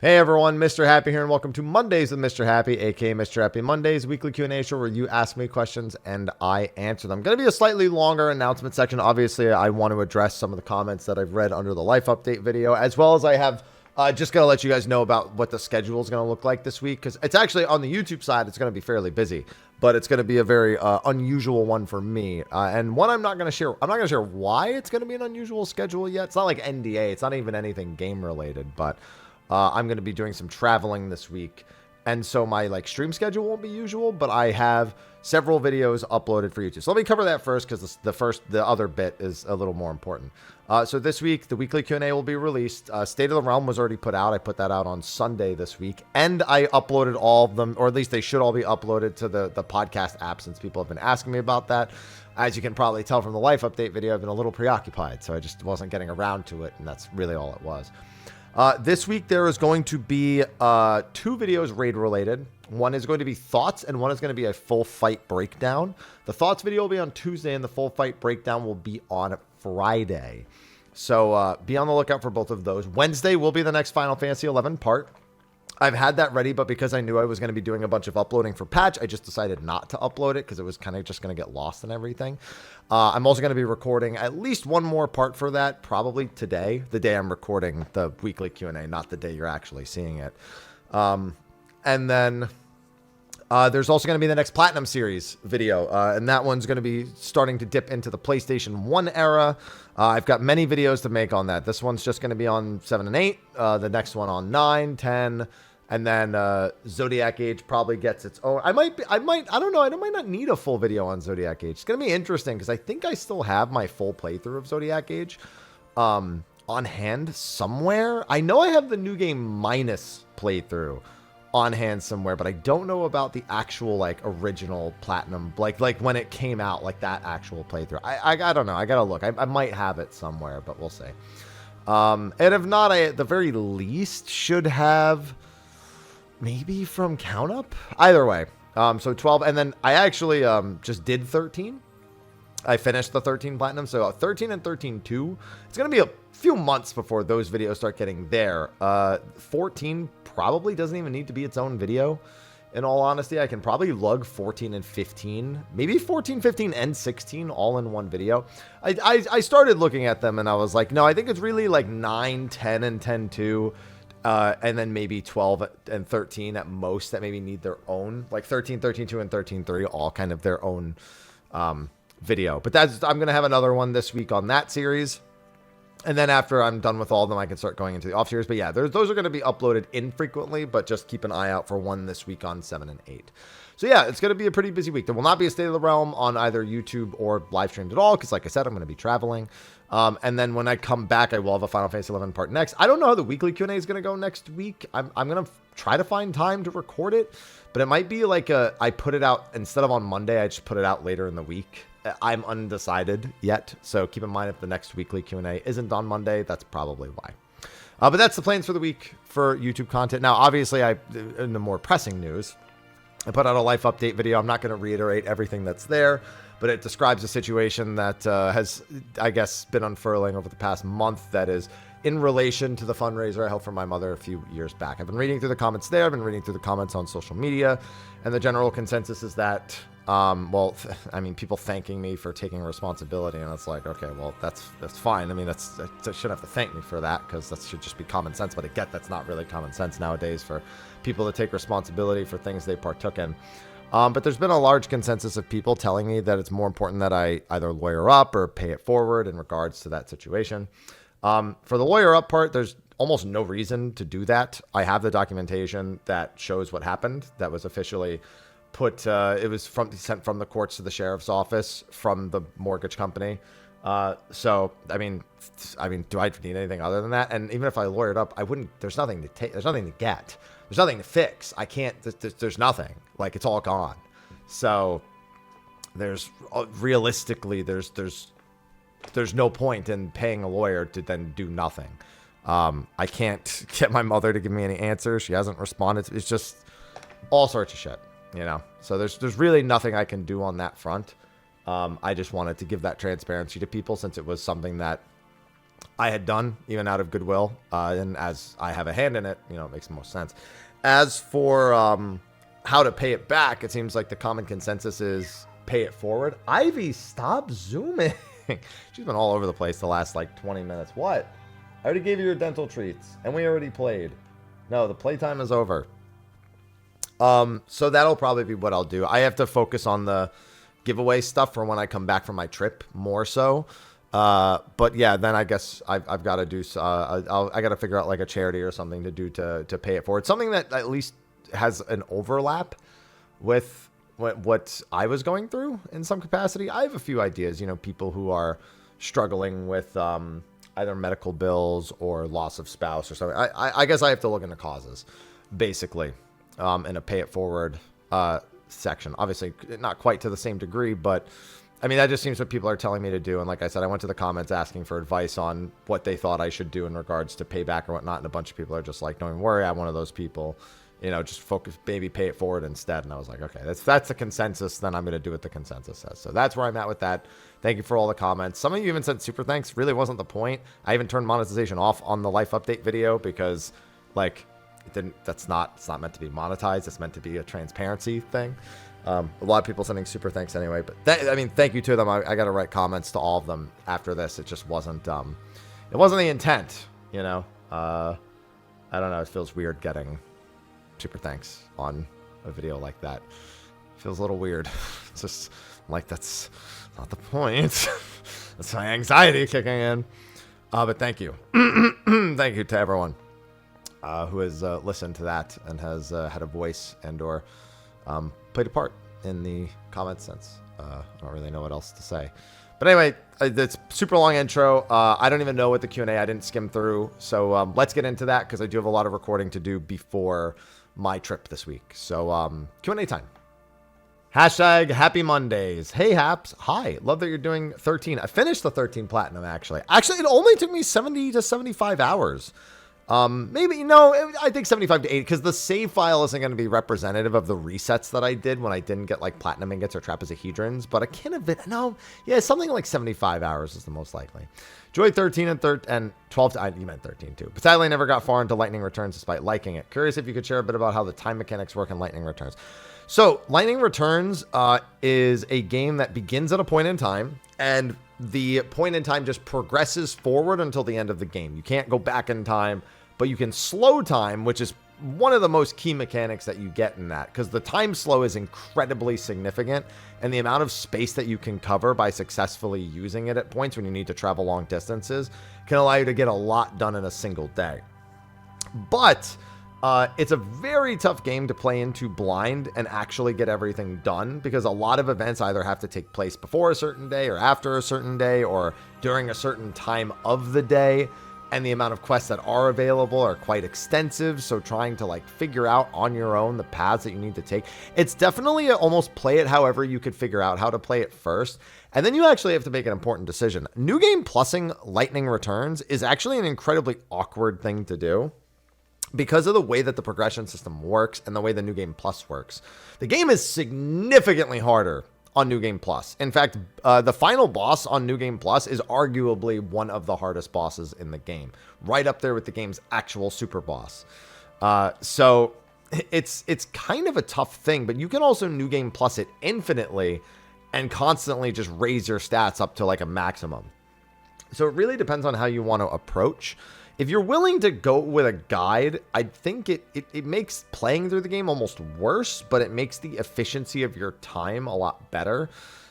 Hey everyone, Mr. Happy here, and welcome to Mondays with Mr. Happy, aka Mr. Happy Mondays, weekly Q&A show where you ask me questions and I answer them. Going to be a slightly longer announcement section. Obviously, I want to address some of the comments that I've read under the life update video, as well as I have just going to let you guys know about what the schedule is going to look like this week, because it's actually on the YouTube side, it's going to be fairly busy, but it's going to be a very unusual one for me, and one I'm not going to share. I'm not going to share why it's going to be an unusual schedule yet. It's not like NDA. It's not even anything game related, but I'm going to be doing some traveling this week, and so my stream schedule won't be usual, but I have several videos uploaded for YouTube. So let me cover that first, because the other bit is a little more important. So this week, the weekly Q&A will be released. State of the Realm was already put out. I put that out on Sunday this week, and I uploaded all of them, or at least they should all be uploaded to the podcast app, since people have been asking me about that. As you can probably tell from the life update video, I've been a little preoccupied, so I just wasn't getting around to it, and that's really all it was. This week, there is going to be 2 videos raid related. One is going to be thoughts, and one is going to be a full fight breakdown. The thoughts video will be on Tuesday, and the full fight breakdown will be on Friday. So be on the lookout for both of those. Wednesday will be the next Final Fantasy XI part. I've had that ready, but because I knew I was going to be doing a bunch of uploading for patch, I just decided not to upload it because it was kind of just going to get lost and everything. I'm also going to be recording at least one more part for that, probably today, the day I'm recording the weekly Q&A, not the day you're actually seeing it. And then there's also going to be the next Platinum Series video, and that one's going to be starting to dip into the PlayStation 1 era. I've got many videos to make on that. This one's just going to be on 7 and 8, the next one on 9, 10, and then Zodiac Age probably gets its own. I don't know, I might not need a full video on Zodiac Age. It's going to be interesting because I think I still have my full playthrough of Zodiac Age on hand somewhere. I know I have the new game minus playthrough on hand somewhere, but I don't know about the actual original Platinum, like when it came out, like that actual playthrough. I don't know. I gotta look. I might have it somewhere, but we'll see. And if not, I at the very least should have maybe from Count Up. Either way, so 12, and then I actually just did 13. I finished the 13 Platinum, so 13 and 13-2. It's gonna be a few months before those videos start getting there. 14 probably doesn't even need to be its own video. In all honesty, I can probably lug 14 and 15, maybe 14, 15, and 16 all in one video. I started looking at them and I was like, no, I think it's really like 9, 10, and 10-2, and then maybe 12 and 13 at most that maybe need their own, like 13, 13-2, and 13-3, all kind of their own video. But I'm going to have another one this week on that series. And then after I'm done with all of them, I can start going into the off series. But yeah, those are going to be uploaded infrequently, but just keep an eye out for one this week on 7 and 8. So yeah, it's going to be a pretty busy week. There will not be a State of the Realm on either YouTube or live streamed at all, because like I said, I'm going to be traveling. And then when I come back, I will have a Final Fantasy XI part next. I don't know how the weekly Q&A is going to go next week. I'm going to try to find time to record it, but it might be like I put it out, instead of on Monday, I just put it out later in the week. I'm undecided yet, so keep in mind if the next weekly Q&A isn't on Monday, that's probably why. But that's the plans for the week for YouTube content. Now, obviously, in the more pressing news, I put out a life update video. I'm not going to reiterate everything that's there, but it describes a situation that has, I guess, been unfurling over the past month that is in relation to the fundraiser I held for my mother a few years back. I've been reading through the comments there. I've been reading through the comments on social media, and the general consensus is that well, I mean, people thanking me for taking responsibility, and it's like, okay, well, that's fine. I mean, they shouldn't have to thank me for that, because that should just be common sense. But I get that's not really common sense nowadays for people to take responsibility for things they partook in. But there's been a large consensus of people telling me that it's more important that I either lawyer up or pay it forward in regards to that situation. For the lawyer up part, there's almost no reason to do that. I have the documentation that shows what happened. That was officially put, it was sent from the courts to the sheriff's office from the mortgage company. So I mean, do I need anything other than that? And even if I lawyered up, I wouldn't. There's nothing to take. There's nothing to get. There's nothing to fix. I can't. There's nothing. Like, it's all gone. So there's realistically, there's no point in paying a lawyer to then do nothing. I can't get my mother to give me any answers. She hasn't responded. It's just all sorts of shit. You know, so there's really nothing I can do on that front. I just wanted to give that transparency to people, since it was something that I had done, even out of goodwill, and as I have a hand in it, you know, it makes the most sense. As for how to pay it back, it seems like the common consensus is pay it forward. Ivy, stop zooming. She's been all over the place the last, like, 20 minutes. What? I already gave you your dental treats, and we already played. No, the playtime is over. So that'll probably be what I'll do. I have to focus on the giveaway stuff for when I come back from my trip more so. But yeah, then I guess I've got to do, I got to figure out like a charity or something to do to pay it forward. Something that at least has an overlap with what I was going through in some capacity. I have a few ideas, you know, people who are struggling with, either medical bills or loss of spouse or something. I guess I have to look into causes basically, in a pay it forward, section. Obviously not quite to the same degree, but I mean, that just seems what people are telling me to do. And like I said, I went to the comments asking for advice on what they thought I should do in regards to payback or whatnot. And a bunch of people are just like, don't even worry, I'm one of those people, you know, just focus, maybe pay it forward instead. And I was like, okay, that's the consensus. Then I'm going to do what the consensus says. So that's where I'm at with that. Thank you for all the comments. Some of you even said super thanks. Really wasn't the point. I even turned monetization off on the life update video because like it didn't, it's not meant to be monetized. It's meant to be a transparency thing. A lot of people sending super thanks anyway, but I mean, thank you to them. I got to write comments to all of them after this. It just wasn't, it wasn't the intent, you know? I don't know. It feels weird getting super thanks on a video like that. It feels a little weird. It's just like, that's not the point. That's my anxiety kicking in. But thank you. Thank you to everyone, who has, listened to that and has, had a voice and or, played a part in the comment sense. I don't really know what else to say. But anyway, it's super long intro. I don't even know what the Q&A, I didn't skim through. So let's get into that because I do have a lot of recording to do before my trip this week. So Q&A time. Hashtag Happy Mondays. Hey, Haps. Hi. Love that you're doing 13. I finished the 13 Platinum, actually. Actually, it only took me 70 to 75 hours. Maybe, you know, I think 75 to 80 because the save file isn't going to be representative of the resets that I did when I didn't get like platinum ingots or trapezohedrons, but I can't have been, no, yeah, something like 75 hours is the most likely. Joy 13 and 12, you meant 13 too. But sadly, I never got far into Lightning Returns despite liking it. Curious if you could share a bit about how the time mechanics work in Lightning Returns. So Lightning Returns, is a game that begins at a point in time and the point in time just progresses forward until the end of the game. You can't go back in time, but you can slow time, which is one of the most key mechanics that you get in that, because the time slow is incredibly significant, and the amount of space that you can cover by successfully using it at points when you need to travel long distances can allow you to get a lot done in a single day. But it's a very tough game to play into blind and actually get everything done, because a lot of events either have to take place before a certain day or after a certain day or during a certain time of the day. And the amount of quests that are available are quite extensive. So trying to like figure out on your own the paths that you need to take, it's definitely almost play it however you could figure out how to play it first. And then you actually have to make an important decision. New game plussing Lightning Returns is actually an incredibly awkward thing to do because of the way that the progression system works and the way the New Game Plus works. The game is significantly harder on New Game Plus. In fact, the final boss on New Game Plus is arguably one of the hardest bosses in the game, right up there with the game's actual super boss. So it's kind of a tough thing, but you can also New Game Plus it infinitely and constantly just raise your stats up to like a maximum. So it really depends on how you want to approach. If you're willing to go with a guide, I think it makes playing through the game almost worse, but it makes the efficiency of your time a lot better.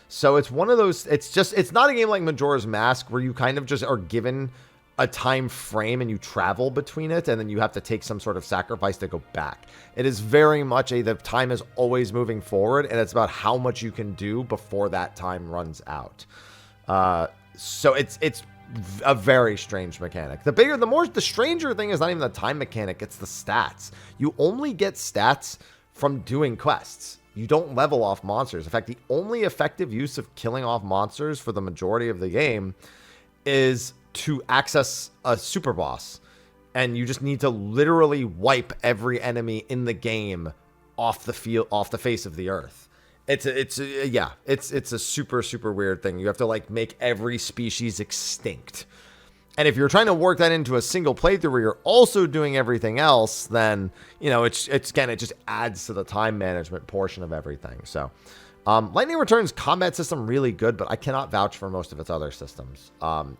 So it's one of those, it's not a game like Majora's Mask where you kind of just are given a time frame and you travel between it and then you have to take some sort of sacrifice to go back. It is very much the time is always moving forward, and it's about how much you can do before that time runs out. So it's a very strange mechanic. The stranger thing is not even the time mechanic, it's the stats. You only get stats from doing quests. You don't level off monsters. In fact, the only effective use of killing off monsters for the majority of the game is to access a super boss. And you just need to literally wipe every enemy in the game off the face of the earth. It's a super, super weird thing. You have to like make every species extinct. And if you're trying to work that into a single playthrough where you're also doing everything else, then, you know, it's again, it just adds to the time management portion of everything. So, Lightning Return's combat system really good, but I cannot vouch for most of its other systems.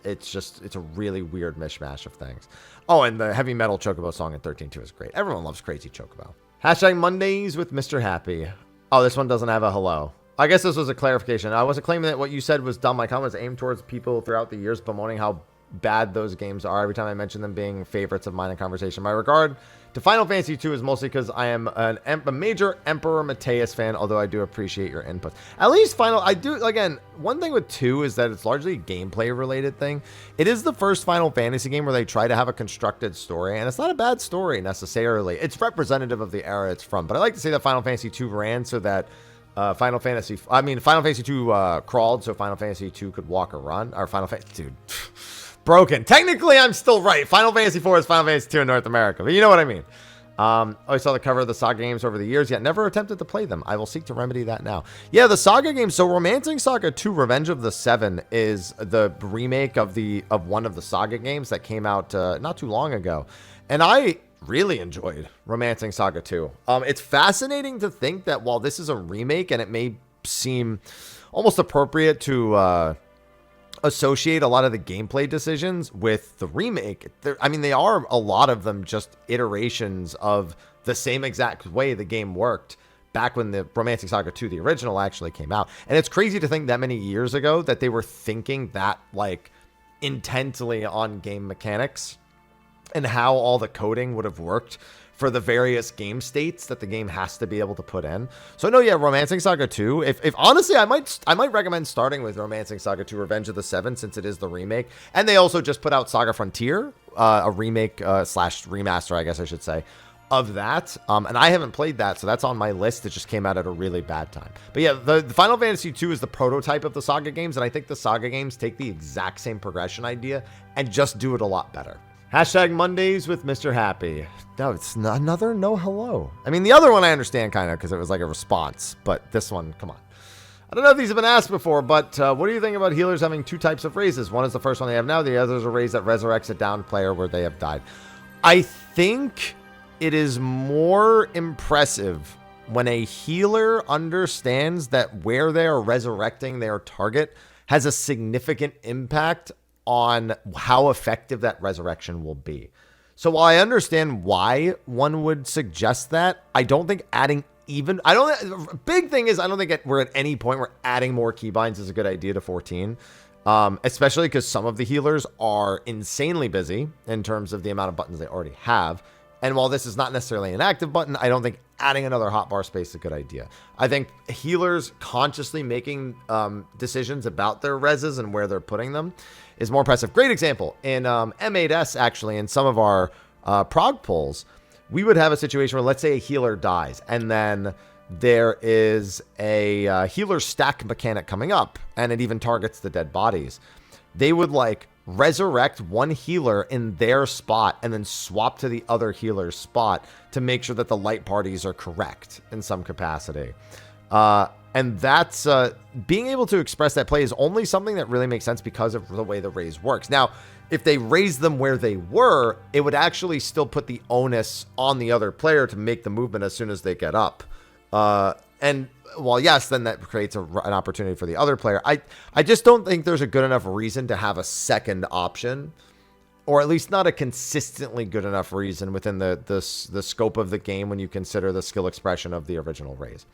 It's a really weird mishmash of things. Oh, and the heavy metal Chocobo song in 13.2 is great. Everyone loves Crazy Chocobo. Hashtag Mondays with Mr. Happy. Oh, this one doesn't have a hello. I guess this was a clarification. I wasn't claiming that what you said was dumb. My comment was aimed towards people throughout the years bemoaning how bad those games are every time I mention them being favorites of mine in conversation. My regard to Final Fantasy II is mostly because I am a major Emperor Mateus fan, although I do appreciate your input. At least I do, again, one thing with 2 is that it's largely a gameplay related thing. It is the first Final Fantasy game where they try to have a constructed story, and it's not a bad story necessarily. It's representative of the era it's from, but I like to say that Final Fantasy II ran so that Final Fantasy II crawled so Final Fantasy II could walk or run, or Final Fantasy, dude. Broken. Technically, I'm still right. Final Fantasy IV is Final Fantasy II in North America, but you know what I mean. I saw the cover of the Saga games over the years, yet never attempted to play them. I will seek to remedy that now. Yeah, the Saga games. So Romancing Saga 2 Revenge of the Seven is the remake of one of the Saga games that came out not too long ago. And I really enjoyed Romancing Saga 2. It's fascinating to think that while this is a remake and it may seem almost appropriate to associate a lot of the gameplay decisions with the remake. I mean, they are a lot of them just iterations of the same exact way the game worked back when the Romancing Saga 2, the original, actually came out. And it's crazy to think that many years ago that they were thinking that like intently on game mechanics and how all the coding would have worked for the various game states that the game has to be able to put in. So no, yeah, Romancing Saga 2. If honestly, I might recommend starting with Romancing Saga 2 Revenge of the Seven, since it is the remake. And they also just put out Saga Frontier, a remake slash remaster, I guess I should say, of that. And I haven't played that, so that's on my list. It just came out at a really bad time. But yeah, the Final Fantasy 2 is the prototype of the Saga games, and I think the Saga games take the exact same progression idea and just do it a lot better. Hashtag Mondays with Mr. Happy. No, it's another no hello. I mean, the other one I understand kind of because it was like a response, but this one, come on. I don't know if these have been asked before, but what do you think about healers having 2 types of raises? One is the first one they have now. The other is a raise that resurrects a downed player where they have died. I think it is more impressive when a healer understands that where they are resurrecting their target has a significant impact on how effective that resurrection will be. So while I understand why one would suggest that, I don't think adding big thing is I don't think we're at any point where adding more keybinds is a good idea to 14. Especially because some of the healers are insanely busy in terms of the amount of buttons they already have. And while this is not necessarily an active button, I don't think adding another hotbar space is a good idea. I think healers consciously making decisions about their reses and where they're putting them is more impressive. Great example. In M8S, actually, in some of our prog polls, we would have a situation where, let's say, a healer dies, and then there is a healer stack mechanic coming up, and it even targets the dead bodies. They would, like, resurrect one healer in their spot and then swap to the other healer's spot to make sure that the light parties are correct in some capacity. And that's being able to express that play is only something that really makes sense because of the way the raise works. Now, if they raise them where they were, it would actually still put the onus on the other player to make the movement as soon as they get up. And while yes, then that creates an opportunity for the other player. I just don't think there's a good enough reason to have a second option, or at least not a consistently good enough reason within the scope of the game when you consider the skill expression of the original raise.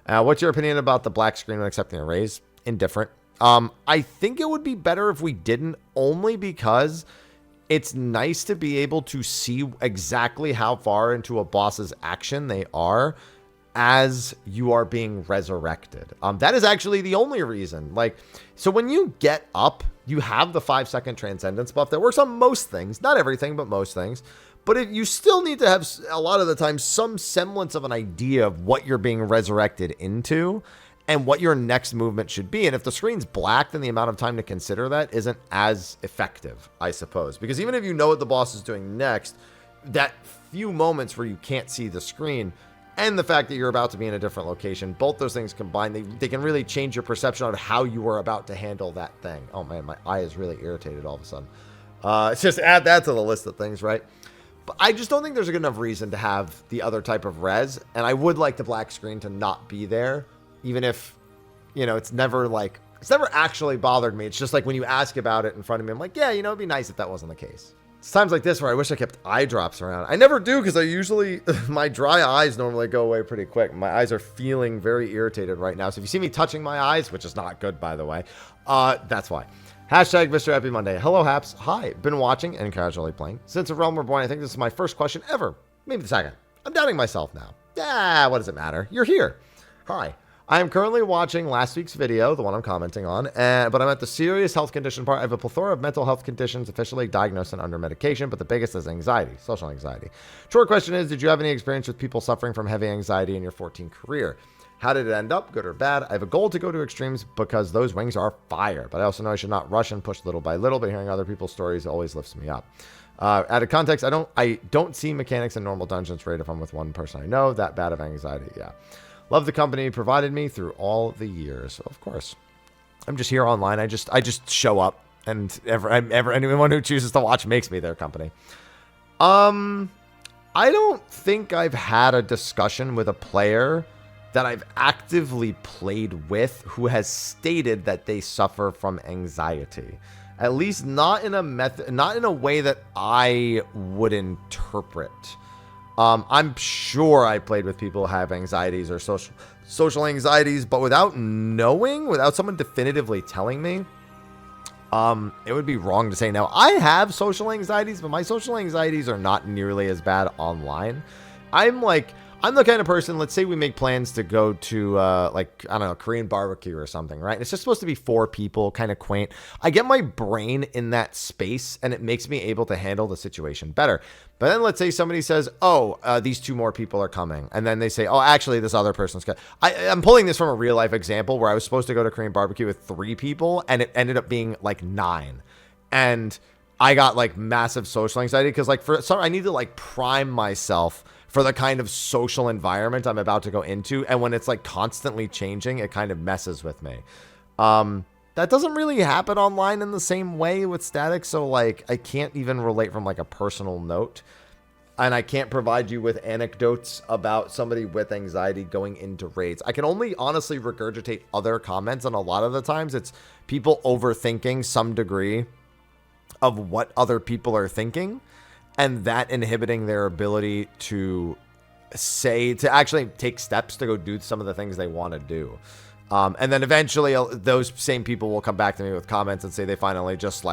What's your opinion about the black screen when accepting a raise? Indifferent. I think it would be better if we didn't, only because it's nice to be able to see exactly how far into a boss's action they are as you are being resurrected. That is actually the only reason. Like, so when you get up, you have the 5-second transcendence buff that works on most things, not everything, but most things. But you still need to have, a lot of the time, some semblance of an idea of what you're being resurrected into and what your next movement should be. And if the screen's black, then the amount of time to consider that isn't as effective, I suppose. Because even if you know what the boss is doing next, that few moments where you can't see the screen and the fact that you're about to be in a different location, both those things combined, they can really change your perception of how you were about to handle that thing. Oh man, my eye is really irritated all of a sudden. Just add that to the list of things, right? But I just don't think there's a good enough reason to have the other type of res. And I would like the black screen to not be there, even if, it's never actually bothered me. It's just like when you ask about it in front of me, I'm like, yeah, it'd be nice if that wasn't the case. It's times like this where I wish I kept eye drops around. I never do because I usually, my dry eyes normally go away pretty quick. My eyes are feeling very irritated right now. So if you see me touching my eyes, which is not good, by the way, that's why. Hashtag Mr. Happy Monday. Hello, Haps. Hi. Been watching and casually playing since A Realm Reborn. I think this is my first question ever. Maybe the second. I'm doubting myself now. Yeah, what does it matter? You're here. Hi. I am currently watching last week's video, the one I'm commenting on, but I'm at the serious health condition part. I have a plethora of mental health conditions officially diagnosed and under medication, but the biggest is anxiety, social anxiety. Short question is, did you have any experience with people suffering from heavy anxiety in your 14 career? How did it end up, good or bad? I have a goal to go to extremes because those wings are fire, but I also know I should not rush and push little by little, but hearing other people's stories always lifts me up. Out of context, I don't see mechanics in normal dungeons rate if I'm with one person I know. That bad of anxiety, yeah. Love the company provided me through all the years. Of course. I'm just here online. I just show up, and anyone who chooses to watch makes me their company. I don't think I've had a discussion with a player that I've actively played with who has stated that they suffer from anxiety. At least not in a way that I would interpret. I'm sure I played with people who have anxieties or social anxieties, but without someone definitively telling me, it would be wrong to say. Now, I have social anxieties, but my social anxieties are not nearly as bad online. I'm the kind of person, let's say we make plans to go to, I don't know, Korean barbecue or something, right? It's just supposed to be 4 people, kind of quaint. I get my brain in that space, and it makes me able to handle the situation better. But then let's say somebody says, these 2 more people are coming. And then they say, actually, this other person's coming. I'm pulling this from a real-life example where I was supposed to go to Korean barbecue with 3 people, and it ended up being, 9. And I got, massive social anxiety because, I need to, prime myself for the kind of social environment I'm about to go into. And when it's constantly changing, it kind of messes with me. That doesn't really happen online in the same way with static. So I can't even relate from a personal note. And I can't provide you with anecdotes about somebody with anxiety going into raids. I can only honestly regurgitate other comments. And a lot of the times it's people overthinking some degree of what other people are thinking. And that inhibiting their ability to actually take steps to go do some of the things they want to do. And then eventually those same people will come back to me with comments and say they finally just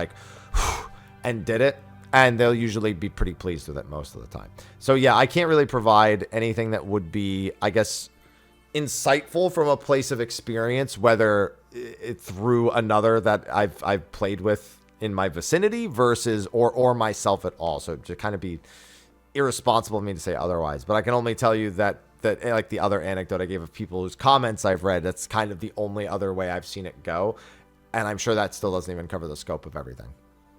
and did it. And they'll usually be pretty pleased with it most of the time. So yeah, I can't really provide anything that would be, I guess, insightful from a place of experience, whether through another that I've played with in my vicinity versus or myself at all. So to kind of be irresponsible of me to say otherwise, but I can only tell you that the other anecdote I gave of people whose comments I've read, that's kind of the only other way I've seen it go. And I'm sure that still doesn't even cover the scope of everything.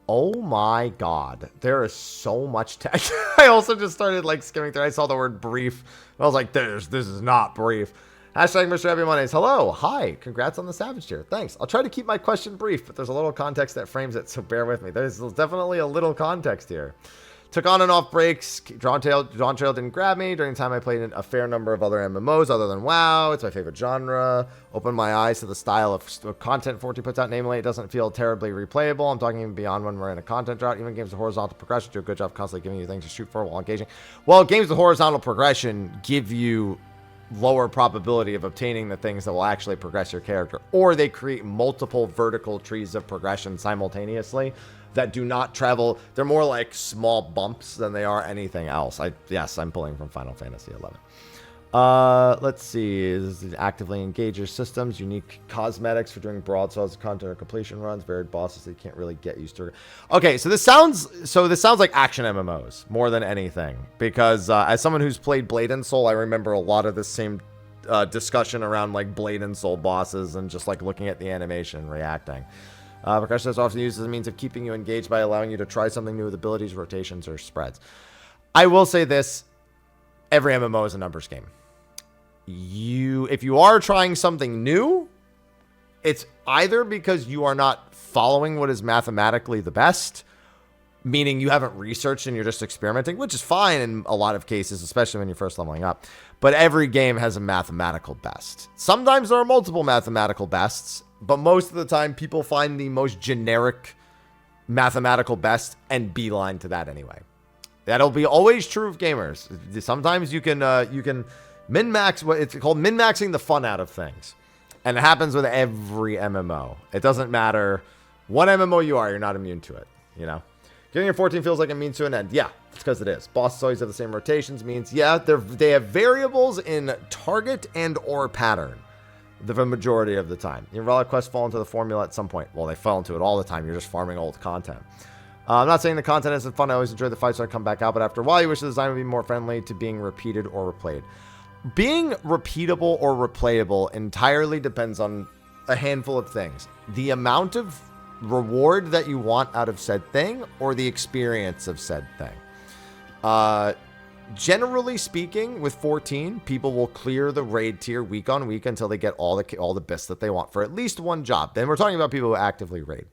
Oh my God. There is so much text. I also just started skimming through. I saw the word brief. I was like, this is not brief. Hashtag Mr. Happy Mondays. Hello. Hi. Congrats on the Savage tier. Thanks. I'll try to keep my question brief, but there's a little context that frames it, so bear with me. There's definitely a little context here. Took on and off breaks. Dawn Trail didn't grab me. During the time I played in a fair number of other MMOs other than WoW. It's my favorite genre. Opened my eyes to the style of content 40 puts out. Namely, it doesn't feel terribly replayable. I'm talking even beyond when we're in a content drought. Even games with horizontal progression do a good job constantly giving you things to shoot for while engaging. Well, games with horizontal progression give you lower probability of obtaining the things that will actually progress your character, or they create multiple vertical trees of progression simultaneously that do not travel. They're more like small bumps than they are anything else. Yes, I'm pulling from Final Fantasy XI. Let's see. This is actively engage your systems. Unique cosmetics for doing broadswords, content or completion runs. Varied bosses that you can't really get used to. Okay, so this sounds like action MMOs more than anything. Because as someone who's played Blade and Soul, I remember a lot of the same discussion around Blade and Soul bosses and just looking at the animation and reacting. Progression is often used as a means of keeping you engaged by allowing you to try something new with abilities, rotations, or spreads. I will say this: every MMO is a numbers game. If you are trying something new, it's either because you are not following what is mathematically the best, meaning you haven't researched and you're just experimenting, which is fine in a lot of cases, especially when you're first leveling up. But every game has a mathematical best. Sometimes there are multiple mathematical bests, but most of the time people find the most generic mathematical best and beeline to that anyway. That'll be always true of gamers. Sometimes you can min-max, what it's called, min-maxing the fun out of things. And it happens with every MMO. It doesn't matter what MMO you are, you're not immune to it, you know? Getting your 14 feels like it means to an end. Yeah, it's because it is. Bosses always have the same rotations. Means, yeah, they have variables in target and or pattern the majority of the time. Your relic quests fall into the formula at some point. Well, they fall into it all the time. You're just farming old content. I'm not saying the content isn't fun. I always enjoy the fights when I come back out. But after a while, you wish the design would be more friendly to being repeated or replayed. Being repeatable or replayable entirely depends on a handful of things. The amount of reward that you want out of said thing or the experience of said thing. Generally speaking, with 14, people will clear the raid tier week on week until they get all the bits that they want for at least one job. Then we're talking about people who actively raid.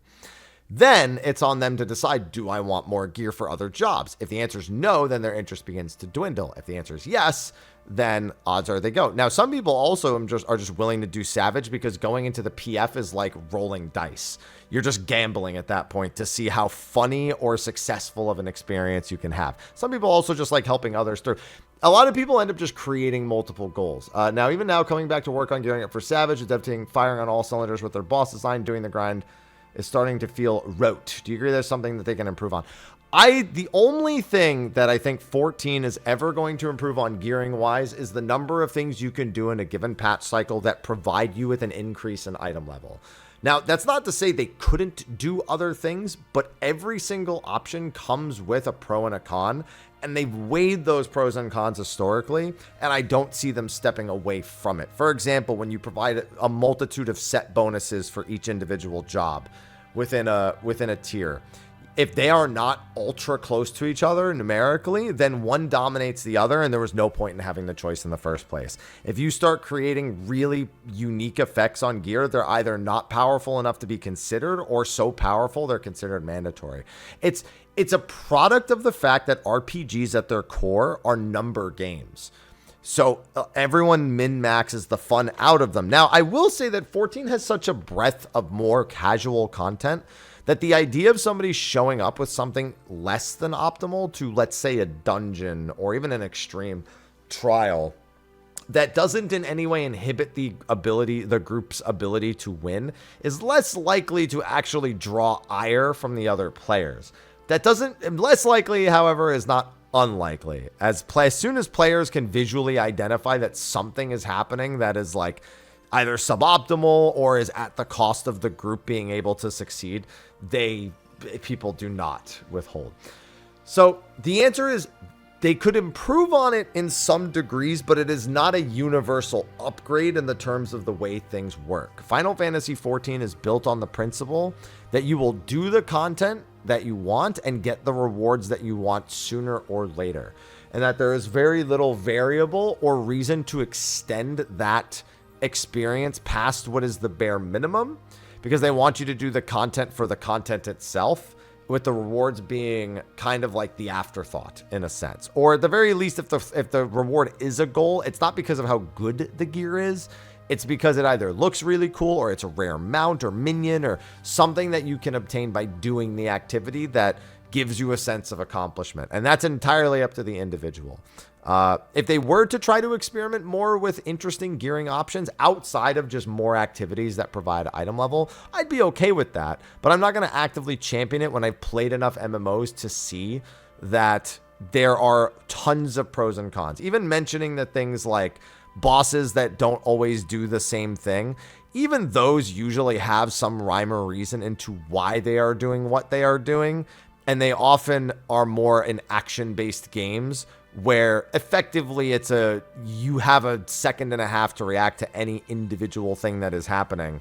Then it's on them to decide, do I want more gear for other jobs? If the answer is no, then their interest begins to dwindle. If the answer is yes, then odds are they go. Now, some people also are just willing to do Savage because going into the PF is like rolling dice. You're just gambling at that point to see how funny or successful of an experience you can have. Some people also just like helping others through. A lot of people end up just creating multiple goals. Even now, coming back to work on gearing up for Savage, adapting, firing on all cylinders with their boss design, doing the grind is starting to feel rote. Do you agree there's something that they can improve on? The only thing that I think 14 is ever going to improve on gearing wise is the number of things you can do in a given patch cycle that provide you with an increase in item level. Now, that's not to say they couldn't do other things, but every single option comes with a pro and a con, and they've weighed those pros and cons historically, and I don't see them stepping away from it. For example, when you provide a multitude of set bonuses for each individual job within a tier, if they are not ultra close to each other numerically, then one dominates the other, and there was no point in having the choice in the first place. If you start creating really unique effects on gear, they're either not powerful enough to be considered or so powerful they're considered mandatory. It's a product of the fact that RPGs at their core are number games. So everyone min-maxes the fun out of them. Now, I will say that 14 has such a breadth of more casual content that the idea of somebody showing up with something less than optimal to, let's say, a dungeon or even an extreme trial that doesn't in any way inhibit the group's ability to win is less likely to actually draw ire from the other players. Less likely, however, is not unlikely. As soon as players can visually identify that something is happening that is like either suboptimal or is at the cost of the group being able to succeed, people do not withhold. So the answer is they could improve on it in some degrees, but it is not a universal upgrade in the terms of the way things work. Final Fantasy XIV is built on the principle that you will do the content that you want and get the rewards that you want sooner or later, and that there is very little variable or reason to extend that experience past what is the bare minimum, because they want you to do the content for the content itself, with the rewards being kind of like the afterthought in a sense. Or at the very least, if the reward is a goal, it's not because of how good the gear is. It's because it either looks really cool or it's a rare mount or minion or something that you can obtain by doing the activity that gives you a sense of accomplishment. And that's entirely up to the individual. If they were to try to experiment more with interesting gearing options outside of just more activities that provide item level, I'd be okay with that. But I'm not going to actively champion it when I've played enough MMOs to see that there are tons of pros and cons. Even mentioning that things like bosses that don't always do the same thing, even those usually have some rhyme or reason into why they are doing what they are doing. And they often are more in action-based games where effectively you have a second and a half to react to any individual thing that is happening.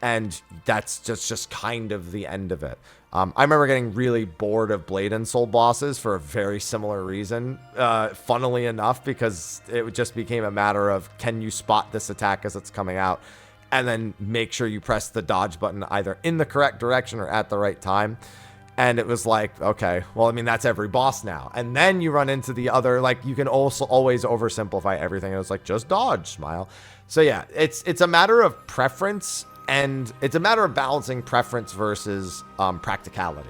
And that's just kind of the end of it. I remember getting really bored of Blade and Soul bosses for a very similar reason, funnily enough, because it just became a matter of, can you spot this attack as it's coming out? And then make sure you press the dodge button either in the correct direction or at the right time. And it was like, okay, well, I mean, that's every boss now. And then you run into the other, like, you can also always oversimplify everything. And it's like, just dodge, smile. So yeah, it's a matter of preference, and it's a matter of balancing preference versus practicality.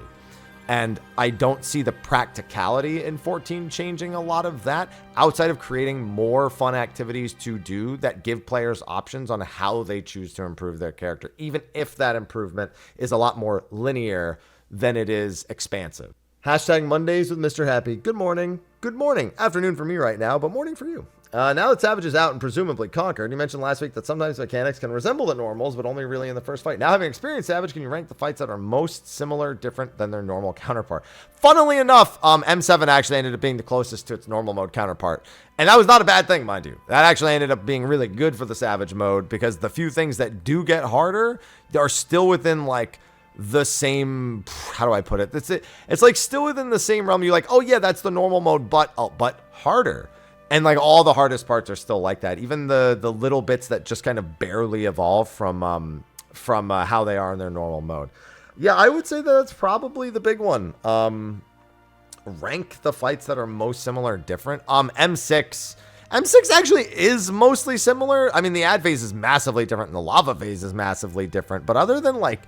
And I don't see the practicality in 14 changing a lot of that, outside of creating more fun activities to do that give players options on how they choose to improve their character, even if that improvement is a lot more linear than it is expansive. Hashtag Mondays with Mr. Happy. Good morning. Good morning. Afternoon for me right now, but morning for you. Now that Savage is out and presumably conquered, you mentioned last week that sometimes mechanics can resemble the normals, but only really in the first fight. Now, having experienced Savage, can you rank the fights that are most similar, different than their normal counterpart? Funnily enough, M7 actually ended up being the closest to its normal mode counterpart. And that was not a bad thing, mind you. That actually ended up being really good for the Savage mode, because the few things that do get harder are still within, like, the same, how do I put it? It's like still within the same realm. You're like, oh yeah, that's the normal mode, but harder. And like all the hardest parts are still like that. Even the little bits that just kind of barely evolve from how they are in their normal mode. Yeah, I would say that's probably the big one. Rank the fights that are most similar and different. M6 actually is mostly similar. I mean, the ad phase is massively different and the lava phase is massively different. But other than like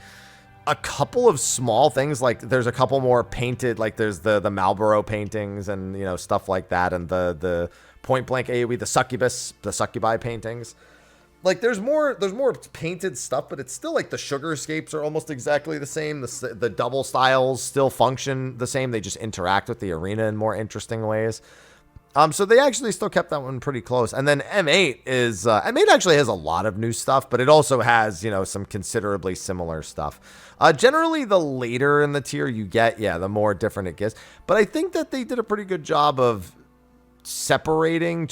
a couple of small things, like there's a couple more painted, like there's the Marlboro paintings and, you know, stuff like that, and the point blank AoE, the succubi paintings. Like there's more painted stuff, but it's still like the sugarscapes are almost exactly the same. The double styles still function the same. They just interact with the arena in more interesting ways. So they actually still kept that one pretty close. And then M8 is, M8 actually has a lot of new stuff, but it also has, you know, some considerably similar stuff. Generally, the later in the tier you get, yeah, the more different it gets. But I think that they did a pretty good job of separating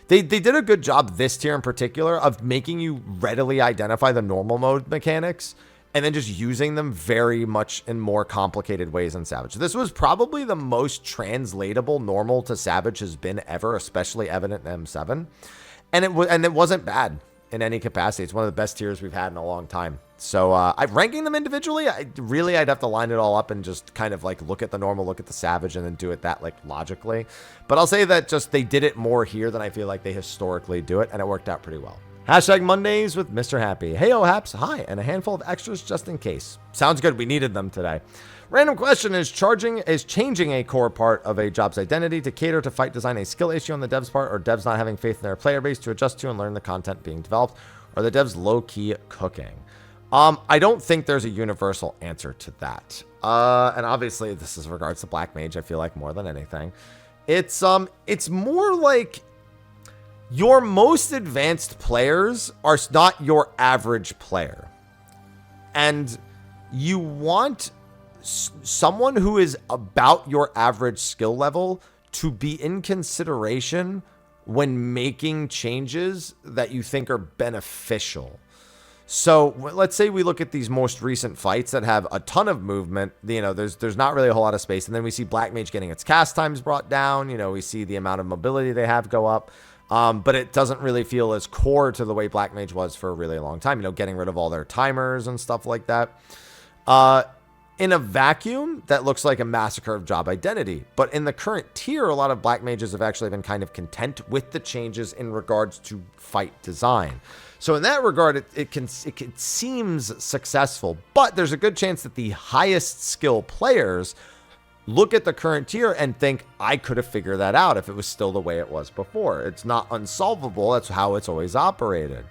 they did a good job this tier in particular of making you readily identify the normal mode mechanics and then just using them very much in more complicated ways in Savage. This was probably the most translatable normal to Savage has been ever, especially evident in M7. And it wasn't bad in any capacity. It's one of the best tiers we've had in a long time. So I'm ranking them individually. I'd have to line it all up and just kind of like look at the normal, look at the Savage, and then do it that like logically. But I'll say that just they did it more here than I feel like they historically do it, and it worked out pretty well. Hashtag Mondays with Mr. Happy. Hey, Haps, hi, and a handful of extras just in case. Sounds good. We needed them today. Random question: is changing a core part of a job's identity to cater to fight design a skill issue on the devs' part, or devs not having faith in their player base to adjust to and learn the content being developed, or the devs low-key cooking? I don't think there's a universal answer to that. And obviously this is regards to Black Mage, I feel like, more than anything. It's more like your most advanced players are not your average player. And you want someone who is about your average skill level to be in consideration when making changes that you think are beneficial. So let's say we look at these most recent fights that have a ton of movement. You know, there's not really a whole lot of space. And then we see Black Mage getting its cast times brought down. You know, we see the amount of mobility they have go up. But it doesn't really feel as core to the way Black Mage was for a really long time. You know, getting rid of all their timers and stuff like that. In a vacuum, that looks like a massacre of job identity. But in the current tier, a lot of Black Mages have actually been kind of content with the changes in regards to fight design. So in that regard, it seems successful, but there's a good chance that the highest skill players look at the current tier and think, I could have figured that out if it was still the way it was before. It's not unsolvable. That's how it's always operated.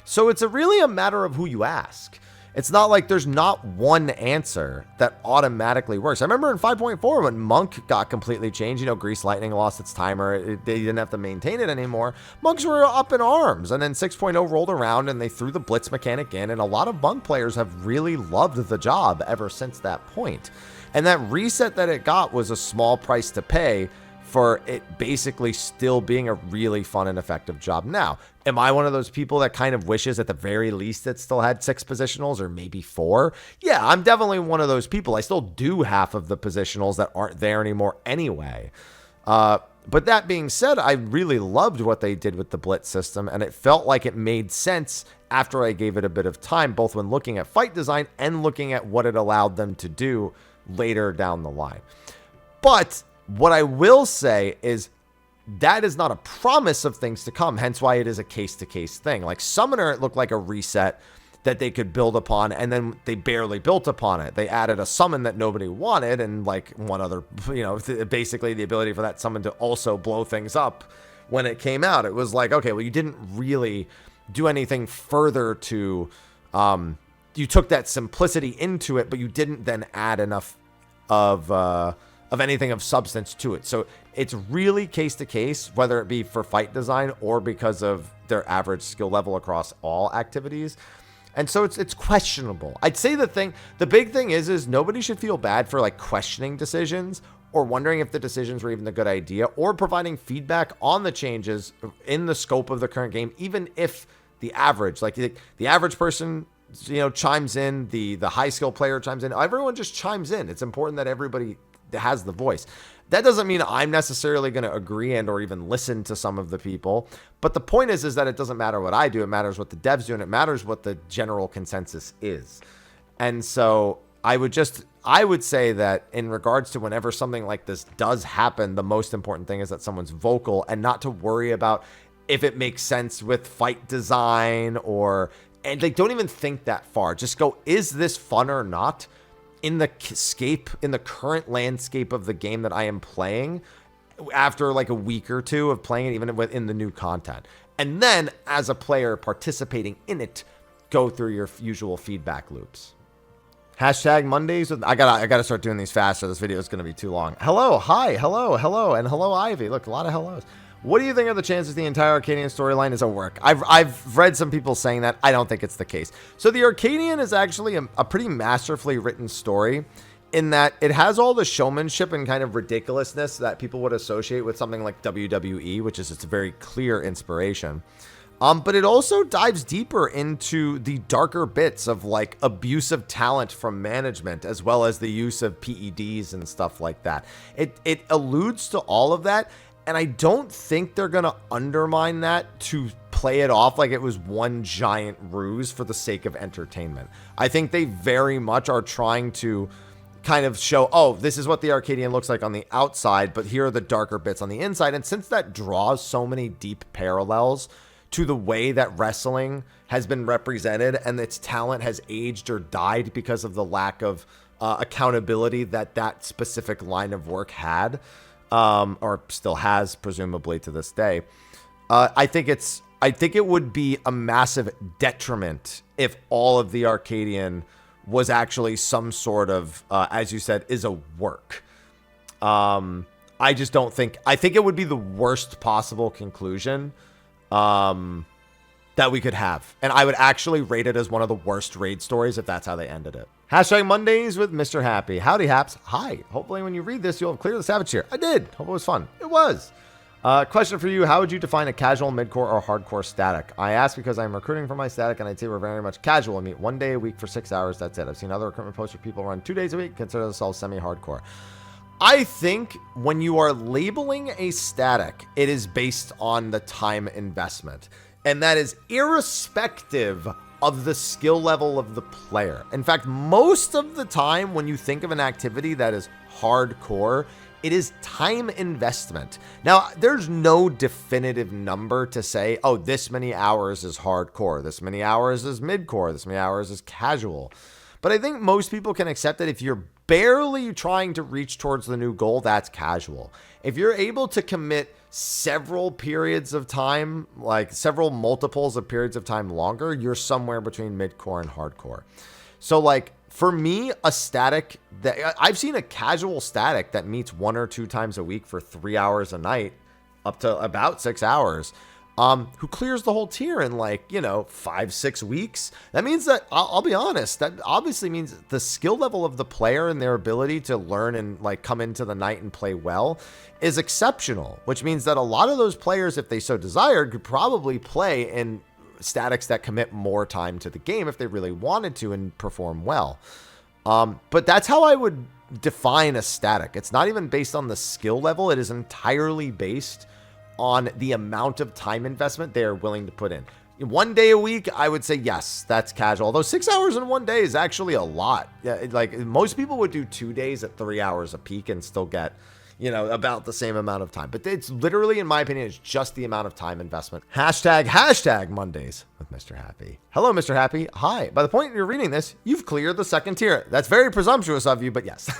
So it's really a matter of who you ask. It's not like there's not one answer that automatically works. I remember in 5.4 when Monk got completely changed, you know, Grease Lightning lost its timer. They didn't have to maintain it anymore. Monks were up in arms. And then 6.0 rolled around and they threw the Blitz mechanic in. And a lot of Monk players have really loved the job ever since that point. And that reset that it got was a small price to pay for it basically still being a really fun and effective job. Now, am I one of those people that kind of wishes at the very least it still had 6 positionals or maybe 4? Yeah, I'm definitely one of those people. I still do half of the positionals that aren't there anymore anyway. But that being said, I really loved what they did with the Blitz system, and it felt like it made sense after I gave it a bit of time, both when looking at fight design and looking at what it allowed them to do later down the line. But what I will say is that is not a promise of things to come, hence why it is a case-to-case thing. Like Summoner, it looked like a reset that they could build upon, and then they barely built upon it. They added a summon that nobody wanted, and like one other, basically the ability for that summon to also blow things up when it came out. It was like, okay, well, you didn't really do anything further to, you took that simplicity into it, but you didn't then add enough of anything of substance to it. So it's really case to case, whether it be for fight design or because of their average skill level across all activities. And so it's questionable. I'd say the big thing is nobody should feel bad for like questioning decisions or wondering if the decisions were even a good idea, or providing feedback on the changes in the scope of the current game, even if the average, like the average person, chimes in, the high skill player chimes in, everyone just chimes in. It's important that everybody has the voice. That doesn't mean I'm necessarily going to agree and or even listen to some of the people. But the point is that it doesn't matter what I do. It matters what the devs do, and it matters what the general consensus is. And so I would say that in regards to whenever something like this does happen, the most important thing is that someone's vocal and not to worry about if it makes sense with fight design and like, don't even think that far. Just go, is this fun or not? In the current landscape of the game that I am playing after like a week or two of playing it, even within the new content. And then as a player participating in it, go through your usual feedback loops. Hashtag Mondays. I gotta start doing these faster. This video is going to be too long. Hello. Hi. Hello. Hello. And hello, Ivy. Look, a lot of hellos. What do you think are the chances the entire Arcadion storyline is a work? I've read some people saying that. I don't think it's the case. So the Arcadion is actually a pretty masterfully written story in that it has all the showmanship and kind of ridiculousness that people would associate with something like WWE, which is its very clear inspiration. But it also dives deeper into the darker bits of like abuse of talent from management, as well as the use of PEDs and stuff like that. It alludes to all of that. And I don't think they're going to undermine that to play it off like it was one giant ruse for the sake of entertainment. I think they very much are trying to kind of show, oh, this is what the Arcadion looks like on the outside, but here are the darker bits on the inside. And since that draws so many deep parallels to the way that wrestling has been represented and its talent has aged or died because of the lack of accountability that specific line of work had, or still has, presumably to this day. I think it would be a massive detriment if all of the Arcadion was actually some sort of, as you said, is a work. I just don't think, I think it would be the worst possible conclusion that we could have. And I would actually rate it as one of the worst raid stories if that's how they ended it. Hashtag Mondays with Mr. Happy. Howdy, Haps. Hi. Hopefully when you read this, you'll have cleared the Savage here. I did. Hope it was fun. It was. Question for you. How would you define a casual, midcore, or hardcore static? I ask because I'm recruiting for my static, and I'd say we're very much casual. I meet 1 day a week for 6 hours. That's it. I've seen other recruitment posts where people run 2 days a week, consider themselves semi-hardcore. I think when you are labeling a static, it is based on the time investment. And that is irrespective of the skill level of the player. In fact, most of the time when you think of an activity that is hardcore, it is time investment. Now, there's no definitive number to say, oh, this many hours is hardcore, this many hours is midcore, this many hours is casual. But I think most people can accept that if you're barely trying to reach towards the new goal, that's casual. If you're able to commit several periods of time, like several multiples of periods of time longer, you're somewhere between midcore and hardcore. So like for me, a static that I've seen a casual static that meets 1 or 2 times a week for 3 hours a night up to about 6 hours, who clears the whole tier in like, 5-6 weeks. That means that I'll be honest, that obviously means the skill level of the player and their ability to learn and like come into the night and play well is exceptional, which means that a lot of those players, if they so desired, could probably play in statics that commit more time to the game if they really wanted to and perform well. But that's how I would define a static. It's not even based on the skill level. It is entirely based on the amount of time investment they are willing to put in. 1 day a week, I would say yes, that's casual. Although 6 hours in 1 day is actually a lot. Yeah, like most people would do 2 days at 3 hours a peak and still get, you know, about the same amount of time. But it's literally, in my opinion, it's just the amount of time investment. Hashtag Mondays with Mr. Happy. Hello, Mr. Happy. Hi. By the point you're reading this, you've cleared the 2nd tier. That's very presumptuous of you, but yes.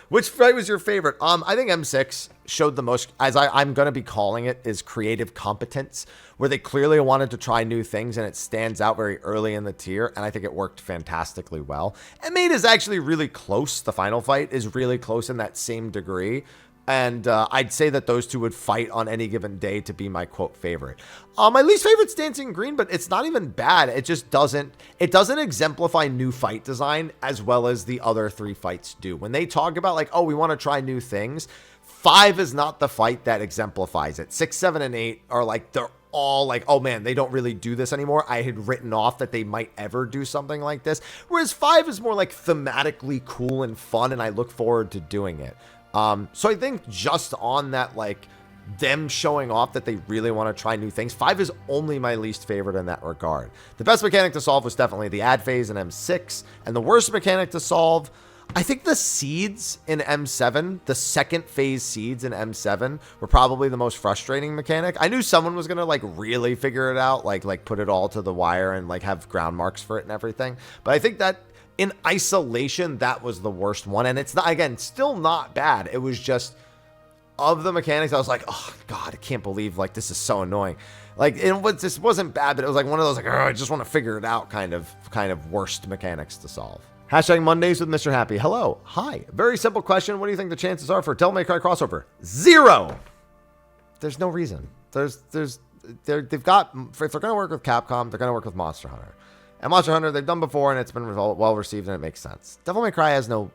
Which fight was your favorite? I think M6 showed the most, as I'm going to be calling it, is creative competence, where they clearly wanted to try new things, and it stands out very early in the tier, and I think it worked fantastically well. M8 is actually really close. The final fight is really close in that same degree. And I'd say that those two would fight on any given day to be my quote favorite. My least favorite's Dancing Green, but it's not even bad. It just doesn't exemplify new fight design as well as the other 3 fights do. When they talk about like, oh, we want to try new things, 5 is not the fight that exemplifies it. 6, 7, and 8 are like, they're all like, oh man, they don't really do this anymore. I had written off that they might ever do something like this. Whereas 5 is more like thematically cool and fun, and I look forward to doing it. So I think just on that, like them showing off that they really want to try new things, 5 is only my least favorite in that regard. The best mechanic to solve was definitely the ad phase in M6, and the worst mechanic to solve, I think the seeds in M7, the 2nd phase seeds in M7 were probably the most frustrating mechanic. I knew someone was going to like really figure it out, like put it all to the wire and like have ground marks for it and everything. But I think that in isolation, that was the worst one. And it's not, again, still not bad. It was just, of the mechanics, I was like, oh God, I can't believe like this is so annoying. Like this wasn't bad, but it was like one of those like, oh, I just want to figure it out kind of worst mechanics to solve. Hashtag Mondays with Mr. Happy. Hello. Hi. Very simple question. What do you think the chances are for Devil May Cry crossover? 0. There's no reason. They've got, if they're going to work with Capcom, they're going to work with Monster Hunter. And Monster Hunter, they've done before, and it's been well received, and it makes sense. Devil May Cry has no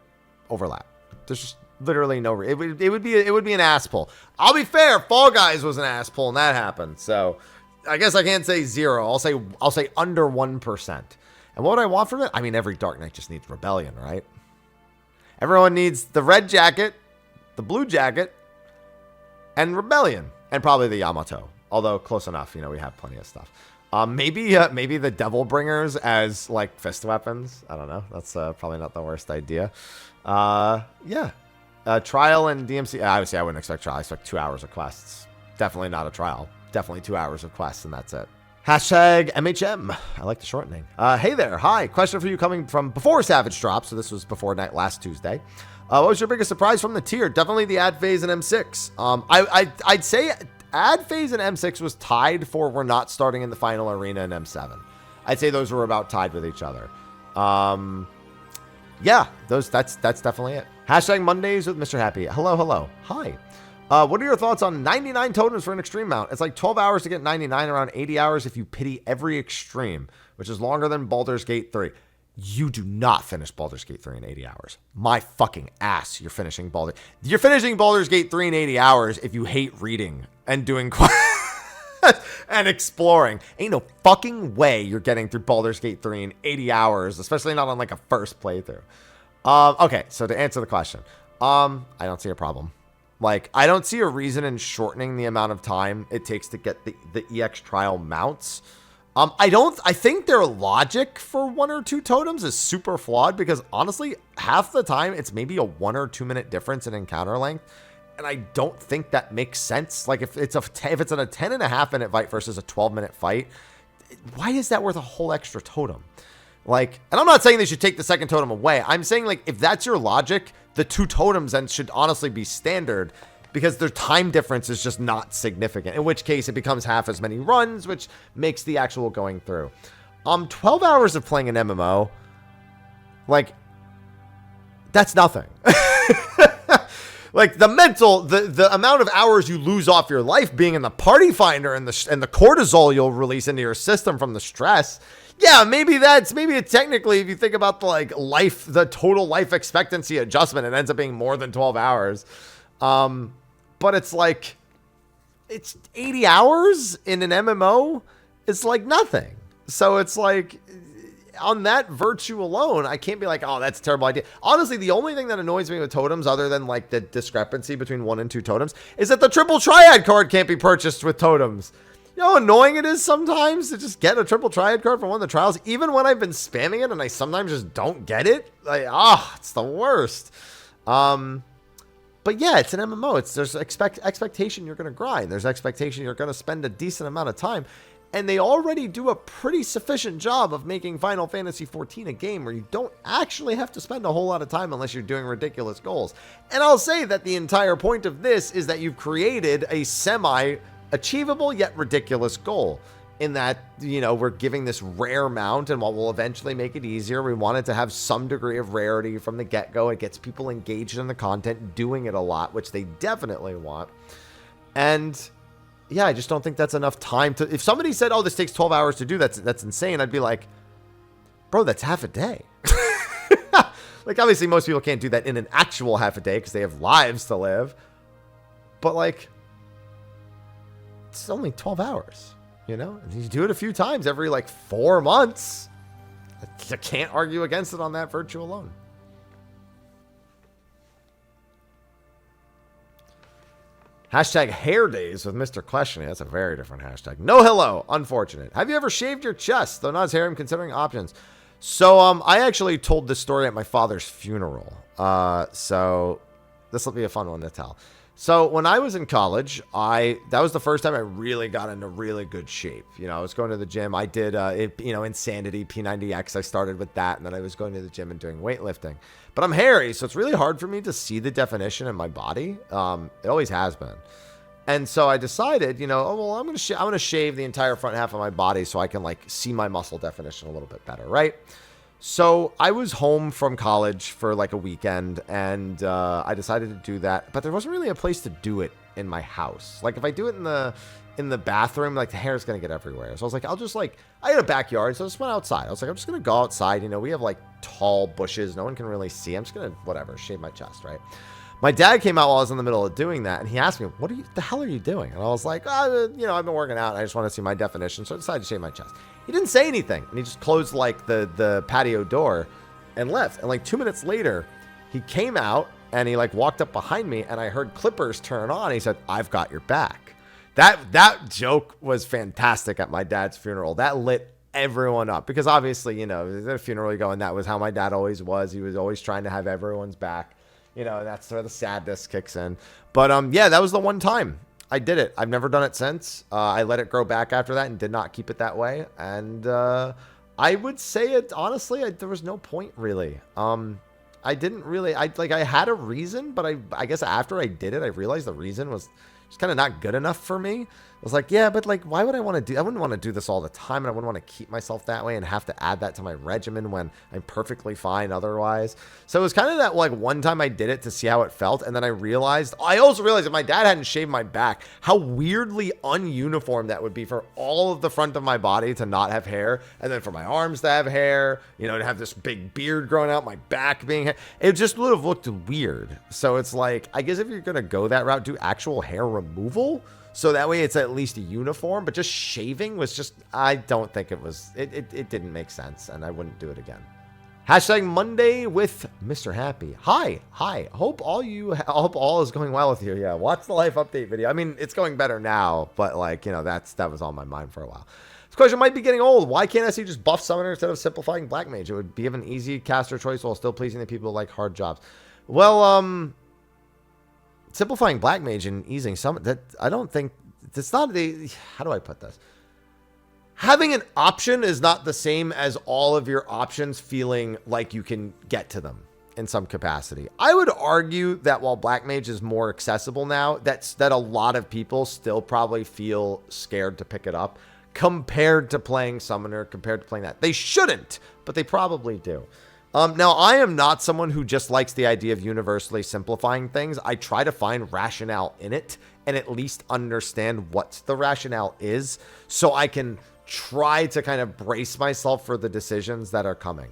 overlap. There's just literally no. It would be an ass pull. I'll be fair. Fall Guys was an ass pull, and that happened. So I guess I can't say 0. I'll say under 1%. And what would I want from it? I mean, every Dark Knight just needs Rebellion, right? Everyone needs the red jacket, the blue jacket, and Rebellion, and probably the Yamato. Although close enough, you know, we have plenty of stuff. Maybe the Devil Bringers as like fist weapons. I don't know. That's probably not the worst idea. Yeah. Trial and DMC. Obviously, I wouldn't expect trial. I expect 2 hours of quests. Definitely not a trial. Definitely 2 hours of quests, and that's it. Hashtag MHM. I like the shortening. Hey there. Hi. Question for you coming from before Savage Drop. So this was before last Tuesday. What was your biggest surprise from the tier? Definitely the ad phase in M6. I'd say ad phase in M6 was tied for we're not starting in the final arena in M7. I'd say those were about tied with each other. Yeah, that's definitely it. Hashtag Mondays with Mr. Happy. Hello. Hi. What are your thoughts on 99 totems for an extreme mount? It's like 12 hours to get 99, around 80 hours if you pity every extreme, which is longer than Baldur's Gate 3. You do not finish Baldur's Gate 3 in 80 hours. My fucking ass, you're finishing Baldur's Gate 3 in 80 hours if you hate reading and doing and exploring. Ain't no fucking way you're getting through Baldur's Gate 3 in 80 hours, especially not on like a first playthrough. Okay, so to answer the question, I don't see a problem. Like, I don't see a reason in shortening the amount of time it takes to get the EX trial mounts. I think their logic for 1 or 2 totems is super flawed because honestly, half the time it's maybe a 1 or 2 minute difference in encounter length. And I don't think that makes sense. Like if it's a 10.5 minute fight versus a 12-minute fight, why is that worth a whole extra totem? Like, and I'm not saying they should take the second totem away. I'm saying like, if that's your logic, the 2 totems then should honestly be standard because their time difference is just not significant. In which case it becomes half as many runs, which makes the actual going through. 12 hours of playing an MMO, like, that's nothing. Like the amount of hours you lose off your life being in the party finder and the cortisol you'll release into your system from the stress. Yeah, maybe it's technically, if you think about the total life expectancy adjustment, it ends up being more than 12 hours. But it's like, it's 80 hours in an MMO. It's like nothing. So it's like, on that virtue alone, I can't be like, oh, that's a terrible idea. Honestly, the only thing that annoys me with totems, other than like the discrepancy between 1 and 2 totems, is that the triple triad card can't be purchased with totems. You know how annoying it is sometimes to just get a triple triad card from one of the trials, even when I've been spamming it and I sometimes just don't get it. Like, it's the worst. But yeah, it's an MMO. There's expectation you're going to grind. There's expectation you're going to spend a decent amount of time. And they already do a pretty sufficient job of making Final Fantasy XIV a game where you don't actually have to spend a whole lot of time unless you're doing ridiculous goals. And I'll say that the entire point of this is that you've created a semi-achievable yet ridiculous goal. In that, you know, we're giving this rare mount, and while we'll eventually make it easier, we want it to have some degree of rarity from the get-go. It gets people engaged in the content, doing it a lot, which they definitely want. And yeah, I just don't think that's enough time to... If somebody said, oh, this takes 12 hours to do, that's insane, I'd be like, bro, that's half a day. Like, obviously, most people can't do that in an actual half a day because they have lives to live. But, like, it's only 12 hours, you know? And you do it a few times every, like, 4 months. I can't argue against it on that virtue alone. Hashtag hair days with Mr. Questioning. That's a very different hashtag. No hello. Unfortunate. Have you ever shaved your chest? Though not as hair, I'm considering options. So, I actually told this story at my father's funeral. So this will be a fun one to tell. So when I was in college, that was the first time I really got into really good shape. You know, I was going to the gym. I did, Insanity, P90X. I started with that. And then I was going to the gym and doing weightlifting. But I'm hairy, so it's really hard for me to see the definition in my body. It always has been. And so I decided, I'm going to shave the entire front half of my body so I can, like, see my muscle definition a little bit better, right? So I was home from college for like a weekend, and I decided to do that, but there wasn't really a place to do it in my house. Like, if I do it in the bathroom, like, the hair is going to get everywhere. So I was like, I had a backyard, so I just went outside. I was like, I'm just going to go outside. We have like tall bushes. No one can really see. I'm just going to, shave my chest, right? My dad came out while I was in the middle of doing that, and he asked me, the hell are you doing? And I was like, I've been working out, and I just want to see my definition. So I decided to shave my chest. He didn't say anything, and he just closed like the patio door and left. And like 2 minutes later, he came out and he like walked up behind me, and I heard clippers turn on. He said, "I've got your back." That joke was fantastic at my dad's funeral. That lit everyone up because obviously, at a funeral you go, and that was how my dad always was. He was always trying to have everyone's back. That's where the sadness kicks in. But yeah, that was the one time I did it. I've never done it since. I let it grow back after that and did not keep it that way. And I would say it honestly, there was no point really. I didn't really. I had a reason, but I guess after I did it, I realized the reason was just kind of not good enough for me. I was like, yeah, but like, why would I want to do? I wouldn't want to do this all the time, and I wouldn't want to keep myself that way and have to add that to my regimen when I'm perfectly fine otherwise. So it was kind of that like one time I did it to see how it felt, and then I also realized if my dad hadn't shaved my back, how weirdly ununiform that would be for all of the front of my body to not have hair, and then for my arms to have hair, to have this big beard growing out, my back being hair. It just would have looked weird. So it's like, I guess if you're gonna go that route, do actual hair removal. So that way it's at least a uniform, but just shaving was just, I don't think it didn't make sense, and I wouldn't do it again. Hashtag Monday with Mr. Happy. Hi. Hope all is going well with you. Yeah, watch the life update video. I mean, it's going better now, but like, that was on my mind for a while. This question might be getting old. Why can't SE just buff Summoner instead of simplifying Black Mage? It would be an easy caster choice while still pleasing the people who like hard jobs. Well, simplifying Black Mage and easing some, that I don't think it's not the, how do I put this? Having an option is not the same as all of your options feeling like you can get to them in some capacity. I would argue that while Black Mage is more accessible now, that a lot of people still probably feel scared to pick it up compared to playing Summoner, compared to playing that. They shouldn't, but they probably do. Now, I am not someone who just likes the idea of universally simplifying things. I try to find rationale in it and at least understand what the rationale is so I can try to kind of brace myself for the decisions that are coming.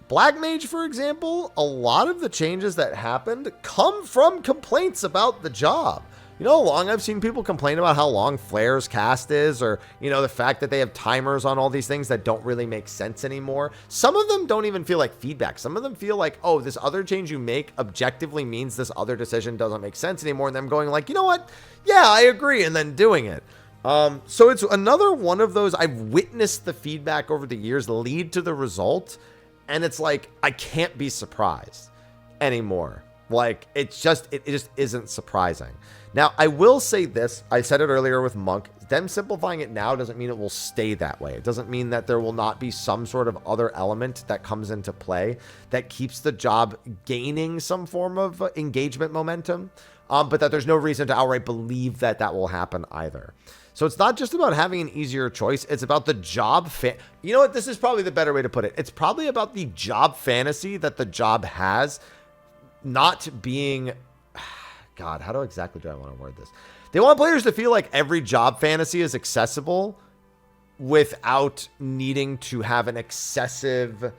Black Mage, for example, a lot of the changes that happened come from complaints about the job. You know how long I've seen people complain about how long Flare's cast is, or, the fact that they have timers on all these things that don't really make sense anymore. Some of them don't even feel like feedback. Some of them feel like, oh, this other change you make objectively means this other decision doesn't make sense anymore. And them going like, you know what? Yeah, I agree. And then doing it. So it's another one of those, I've witnessed the feedback over the years lead to the result, and it's like, I can't be surprised anymore. Like, it just isn't surprising. Now, I will say this, I said it earlier with Monk, them simplifying it now doesn't mean it will stay that way. It doesn't mean that there will not be some sort of other element that comes into play that keeps the job gaining some form of engagement momentum, but that there's no reason to outright believe that that will happen either. So it's not just about having an easier choice. It's about the job. You know what? This is probably the better way to put it. It's probably about the job fantasy that the job has not being... God, how exactly do I want to word this? They want players to feel like every job fantasy is accessible without needing to have an excessive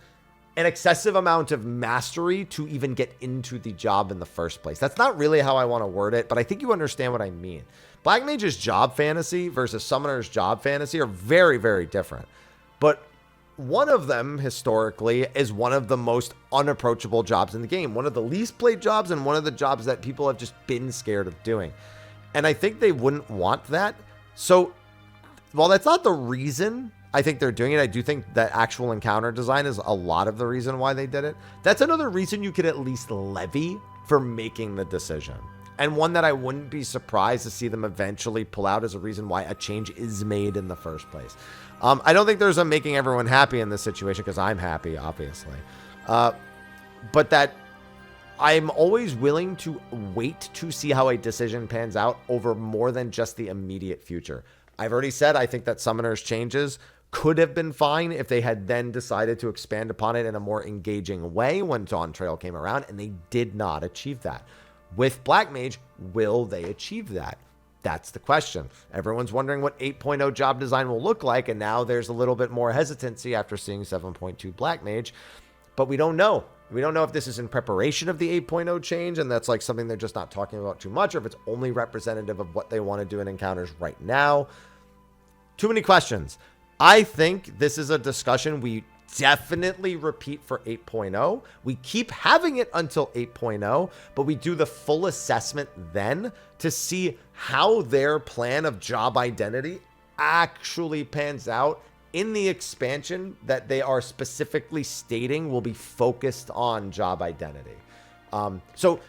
amount of mastery to even get into the job in the first place. That's not really how I want to word it, but I think you understand what I mean. Black Mage's job fantasy versus Summoner's job fantasy are very, very different. But one of them, historically, is one of the most unapproachable jobs in the game. One of the least played jobs and one of the jobs that people have just been scared of doing. And I think they wouldn't want that. So, while that's not the reason I think they're doing it, I do think that actual encounter design is a lot of the reason why they did it. That's another reason you could at least levy for making the decision. And one that I wouldn't be surprised to see them eventually pull out as a reason why a change is made in the first place. I don't think there's a making everyone happy in this situation, because I'm happy, obviously. But that I'm always willing to wait to see how a decision pans out over more than just the immediate future. I've already said I think that Summoner's changes could have been fine if they had then decided to expand upon it in a more engaging way when Dawn Trail came around, and they did not achieve that. With Black Mage, will they achieve that? That's the question. Everyone's wondering what 8.0 job design will look like, and now there's a little bit more hesitancy after seeing 7.2 Black Mage, but we don't know. We don't know if this is in preparation of the 8.0 change, and that's like something they're just not talking about too much, or if it's only representative of what they want to do in encounters right now. Too many questions. I think this is a discussion we definitely repeat for 8.0. We keep having it until 8.0, but we do the full assessment then to see how their plan of job identity actually pans out in the expansion that they are specifically stating will be focused on job identity. So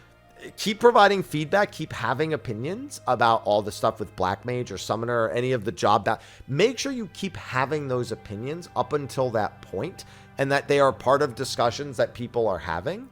keep providing feedback, keep having opinions about all the stuff with Black Mage or Summoner or any of the job that make sure you keep having those opinions up until that point, and that they are part of discussions that people are having.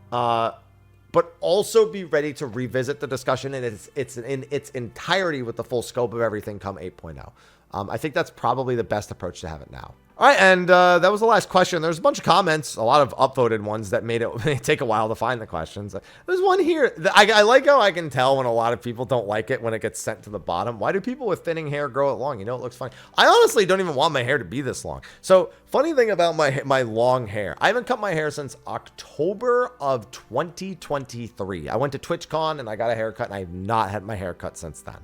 But also be ready to revisit the discussion in its entirety with the full scope of everything come 8.0. I think that's probably the best approach to have it now. All right, and that was the last question. There's a bunch of comments, a lot of upvoted ones that made it take a while to find the questions. There's one here. I like how I can tell when a lot of people don't like it when it gets sent to the bottom. Why do people with thinning hair grow it long? You know, it looks fine. I honestly don't even want my hair to be this long. So funny thing about my long hair, I haven't cut my hair since October of 2023. I went to TwitchCon and I got a haircut, and I have not had my hair cut since then.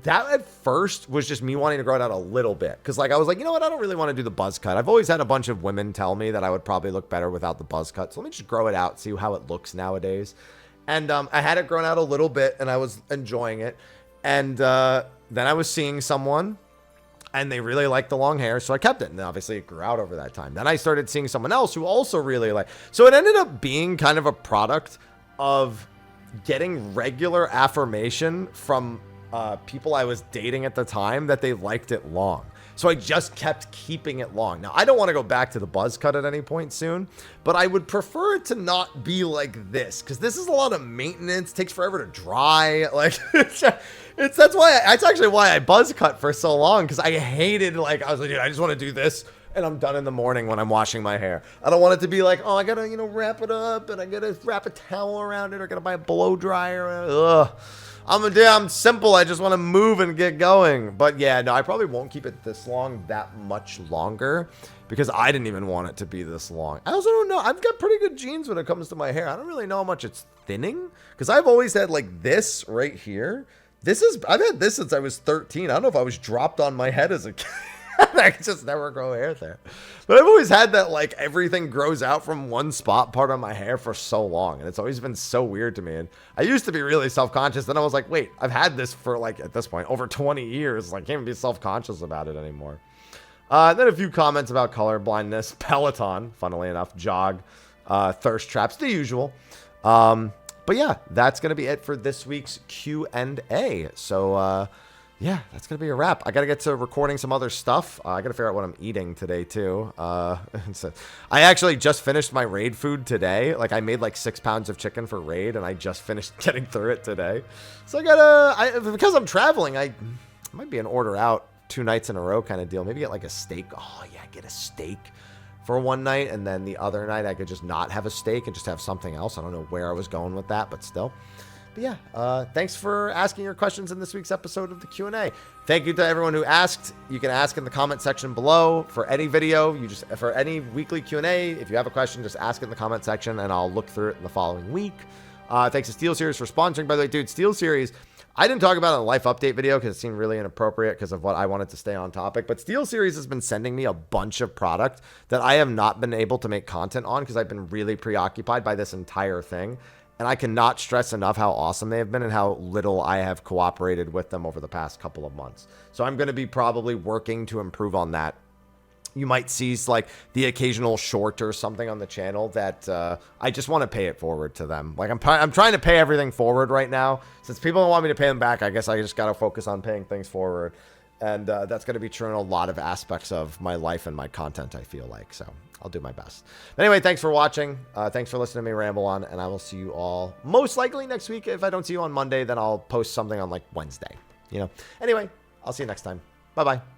That at first was just me wanting to grow it out a little bit. Because like I was like, you know what? I don't really want to do the buzz cut. I've always had a bunch of women tell me that I would probably look better without the buzz cut. So let me just grow it out, see how it looks nowadays. And I had it grown out a little bit and I was enjoying it. And then I was seeing someone and they really liked the long hair. So I kept it. And obviously it grew out over that time. Then I started seeing someone else who also really liked. So it ended up being kind of a product of getting regular affirmation from people I was dating at the time that they liked it long. So I just kept keeping it long. Now, I don't want to go back to the buzz cut at any point soon, but I would prefer it to not be like this, because this is a lot of maintenance. It takes forever to dry. Like, that's actually why I buzz cut for so long, because I hated, like, I was like, dude, I just want to do this and I'm done in the morning when I'm washing my hair. I don't want it to be like, oh, I gotta, wrap it up and I gotta wrap a towel around it or gotta buy a blow dryer. Ugh. I'm simple. I just want to move and get going. But yeah, no, I probably won't keep it this long that much longer, because I didn't even want it to be this long. I also don't know. I've got pretty good genes when it comes to my hair. I don't really know how much it's thinning, because I've always had like this right here. I've had this since I was 13. I don't know if I was dropped on my head as a kid. I I can just never grow hair there. But I've always had that, like, everything grows out from one spot part of my hair for so long. And it's always been so weird to me. And I used to be really self-conscious. Then I was like, wait, I've had this for, like, at this point, over 20 years. Like, I can't even be self-conscious about it anymore. Then a few comments about color blindness. Peloton, funnily enough. Jog. Thirst traps, the usual. But yeah, that's going to be it for this week's Q&A. So, yeah, that's going to be a wrap. I got to get to recording some other stuff. I got to figure out what I'm eating today, too. So I actually just finished my raid food today. Like, I made like 6 pounds of chicken for raid, and I just finished getting through it today. So I got to, because I'm traveling, I might be an order out 2 nights in a row kind of deal. Maybe get like a steak. Oh, yeah, get a steak for one night, and then the other night I could just not have a steak and just have something else. I don't know where I was going with that, but still. But yeah, thanks for asking your questions in this week's episode of the Q&A. Thank you to everyone who asked. You can ask in the comment section below for any video. For any weekly Q&A, if you have a question, just ask it in the comment section, and I'll look through it in the following week. Thanks to SteelSeries for sponsoring. By the way, dude, SteelSeries, I didn't talk about it in a life update video because it seemed really inappropriate because of what I wanted to stay on topic. But SteelSeries has been sending me a bunch of product that I have not been able to make content on because I've been really preoccupied by this entire thing. And I cannot stress enough how awesome they have been and how little I have cooperated with them over the past couple of months. So I'm going to be probably working to improve on that. You might see like the occasional short or something on the channel that I just want to pay it forward to them. Like I'm trying to pay everything forward right now. Since people don't want me to pay them back, I guess I just got to focus on paying things forward. And that's going to be true in a lot of aspects of my life and my content, I feel like. So I'll do my best. But anyway, thanks for watching. Thanks for listening to me ramble on. And I will see you all most likely next week. If I don't see you on Monday, then I'll post something on like Wednesday. You know. Anyway, I'll see you next time. Bye-bye.